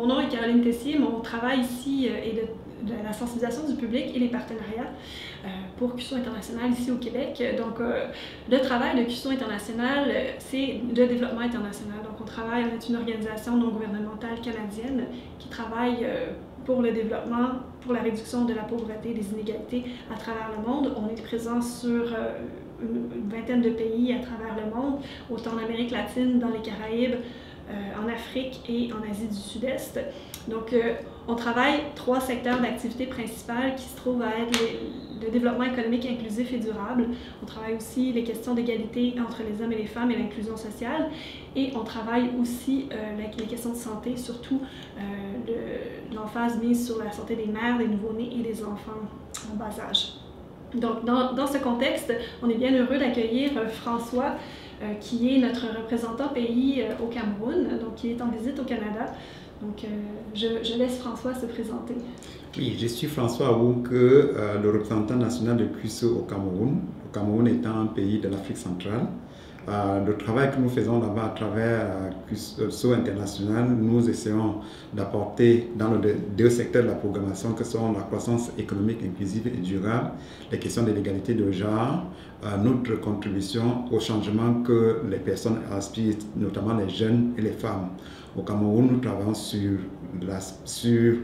mon nom est Caroline Tessier. Mon travail ici est de la sensibilisation du public et les partenariats pour CUSO International ici au Québec. Donc, le travail de CUSO International, c'est le développement international. Donc, on est une organisation non gouvernementale canadienne qui travaille pour le développement, pour la réduction de la pauvreté et des inégalités à travers le monde. On est présent sur une vingtaine de pays à travers le monde, autant en Amérique latine, dans les Caraïbes, en Afrique et en Asie du Sud-Est. Donc, on travaille 3 secteurs d'activité principales qui se trouvent à être le développement économique inclusif et durable. On travaille aussi les questions d'égalité entre les hommes et les femmes et l'inclusion sociale. Et on travaille aussi les questions de santé, surtout l'emphase mise sur la santé des mères, des nouveau-nés et des enfants en bas âge. Donc, dans ce contexte, on est bien heureux d'accueillir François, qui est notre représentant pays au Cameroun, donc qui est en visite au Canada. Donc, je laisse François se présenter. Oui, je suis François Awouk, le représentant national de CUSO au Cameroun. Le Cameroun étant un pays de l'Afrique centrale. Le travail que nous faisons là-bas à travers CUSO International, nous essayons d'apporter dans les 2 secteurs de la programmation que sont la croissance économique inclusive et durable, les questions de l'égalité de genre, notre contribution au changement que les personnes aspirent, notamment les jeunes et les femmes. Au Cameroun, nous travaillons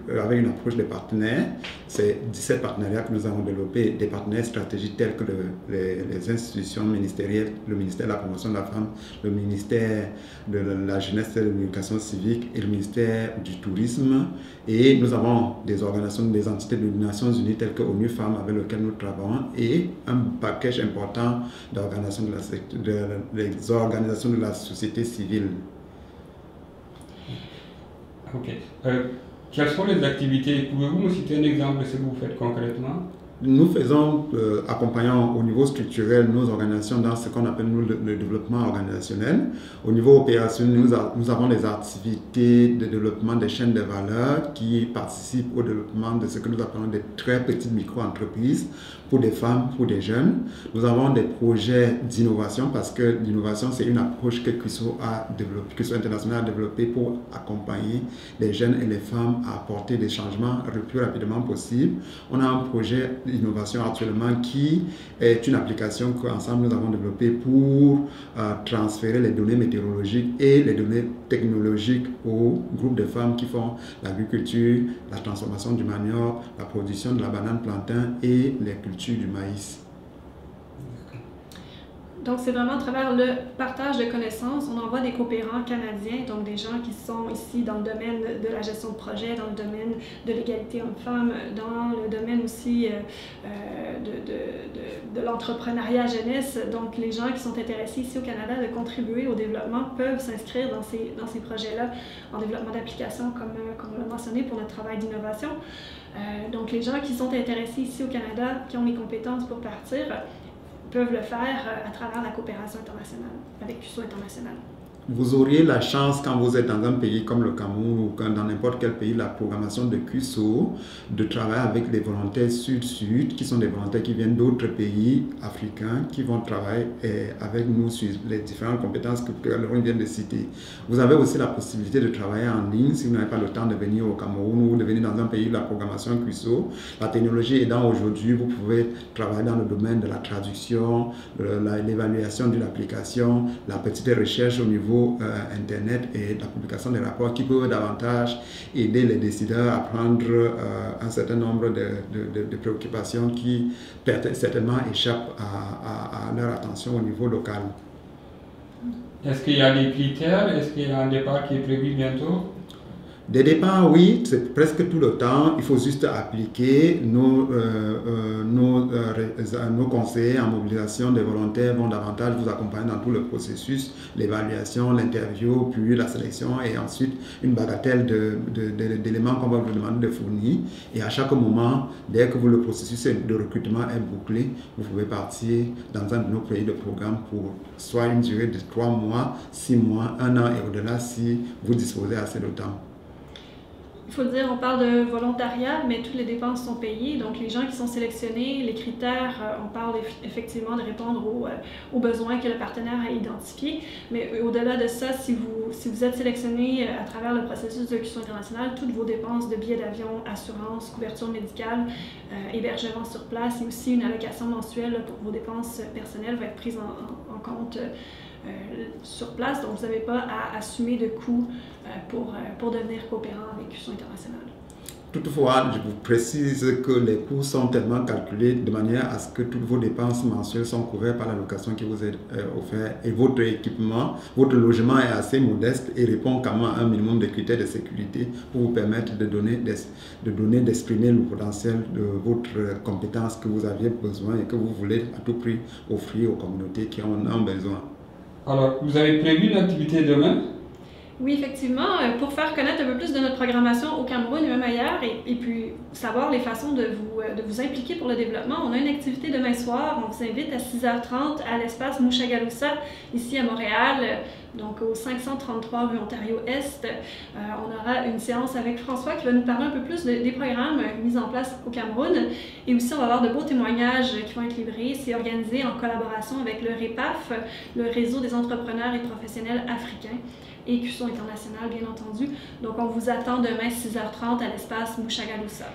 avec une approche des partenaires. C'est 17 partenariats que nous avons développés, des partenaires stratégiques tels que les institutions ministérielles, le ministère de la promotion de la femme, le ministère de la jeunesse et de l'éducation civique et le ministère du tourisme. Et nous avons des organisations, des entités des Nations Unies telles que ONU Femmes avec lesquelles nous travaillons et un package important d'organisations des organisations de la société civile. Ok. Quelles sont les activités? Pouvez-vous nous citer un exemple de ce que vous faites concrètement? Nous accompagnons au niveau structurel nos organisations dans ce qu'on appelle le développement organisationnel. Au niveau opérationnel, nous avons des activités de développement des chaînes de valeur qui participent au développement de ce que nous appelons des très petites micro-entreprises pour des femmes, pour des jeunes. Nous avons des projets d'innovation parce que l'innovation, c'est une approche que CUSO International a développée pour accompagner les jeunes et les femmes à apporter des changements le plus rapidement possible. On a un projet d'innovation actuellement qui est une application qu'ensemble nous avons développée pour transférer les données météorologiques et les données technologiques aux groupes de femmes qui font l'agriculture, la transformation du manioc, la production de la banane plantain et les cultures du maïs. Donc, c'est vraiment à travers le partage de connaissances. On envoie des coopérants canadiens, donc des gens qui sont ici dans le domaine de la gestion de projet, dans le domaine de l'égalité hommes-femmes, dans le domaine aussi de l'entrepreneuriat jeunesse. Donc, les gens qui sont intéressés ici au Canada de contribuer au développement peuvent s'inscrire dans ces projets-là en développement d'applications, comme on l'a mentionné pour notre travail d'innovation. Donc, les gens qui sont intéressés ici au Canada, qui ont les compétences pour partir, peuvent le faire à travers la coopération internationale, avec CUSO International. Vous auriez la chance, quand vous êtes dans un pays comme le Cameroun ou dans n'importe quel pays, la programmation de CUSO, de travailler avec des volontaires sud-sud, qui sont des volontaires qui viennent d'autres pays africains, qui vont travailler avec nous sur les différentes compétences que Caroline vient de citer. Vous avez aussi la possibilité de travailler en ligne si vous n'avez pas le temps de venir au Cameroun ou de venir dans un pays de la programmation CUSO. La technologie aidant aujourd'hui, vous pouvez travailler dans le domaine de la traduction, l'évaluation de l'application, la petite recherche au niveau Internet et la publication des rapports qui peuvent davantage aider les décideurs à prendre un certain nombre de préoccupations qui certainement échappent à leur attention au niveau local. Est-ce qu'il y a des critères? Est-ce qu'il y a un départ qui est prévu bientôt? Des départs, oui, c'est presque tout le temps. Il faut juste appliquer. Nos conseillers en mobilisation des volontaires vont davantage vous accompagner dans tout le processus, l'évaluation, l'interview, puis la sélection et ensuite une bagatelle d'éléments qu'on va vous demander de fournir. Et à chaque moment, dès que le processus de recrutement est bouclé, vous pouvez partir dans un de nos pays de programme pour soit une durée de 3 mois, 6 mois, 1 an et au-delà si vous disposez assez de temps. il faut le dire, on parle de volontariat, mais toutes les dépenses sont payées. Donc, les gens qui sont sélectionnés, les critères, on parle effectivement de répondre aux besoins que le partenaire a identifiés. Mais au-delà de ça, si vous êtes sélectionné à travers le processus de Cuisson internationale, toutes vos dépenses de billets d'avion, assurance, couverture médicale, hébergement sur place et aussi une allocation mensuelle pour vos dépenses personnelles va être prise en compte sur place, donc vous n'avez pas à assumer de coûts pour devenir coopérant avec Cuisson internationale. Toutefois, je vous précise que les coûts sont tellement calculés de manière à ce que toutes vos dépenses mensuelles sont couvertes par la location qui vous est offerte et votre équipement, votre logement est assez modeste et répond quand même à un minimum de critères de sécurité pour vous permettre d'exprimer le potentiel de votre compétence que vous aviez besoin et que vous voulez à tout prix offrir aux communautés qui en ont besoin. Alors, vous avez prévu une activité demain? Oui, effectivement, pour faire connaître un peu plus de notre programmation au Cameroun et même ailleurs, et puis savoir les façons de vous impliquer pour le développement, on a une activité demain soir. On vous invite à 6h30 à l'espace Mushagalusa, ici à Montréal, donc au 533 rue Ontario-Est. On aura une séance avec François qui va nous parler un peu plus des programmes mis en place au Cameroun. Et aussi, on va avoir de beaux témoignages qui vont être livrés. C'est organisé en collaboration avec le REPAF, le Réseau des entrepreneurs et professionnels africains, et Cuisson internationale, bien entendu. Donc, on vous attend demain 6h30 à l'espace Mushagalusa.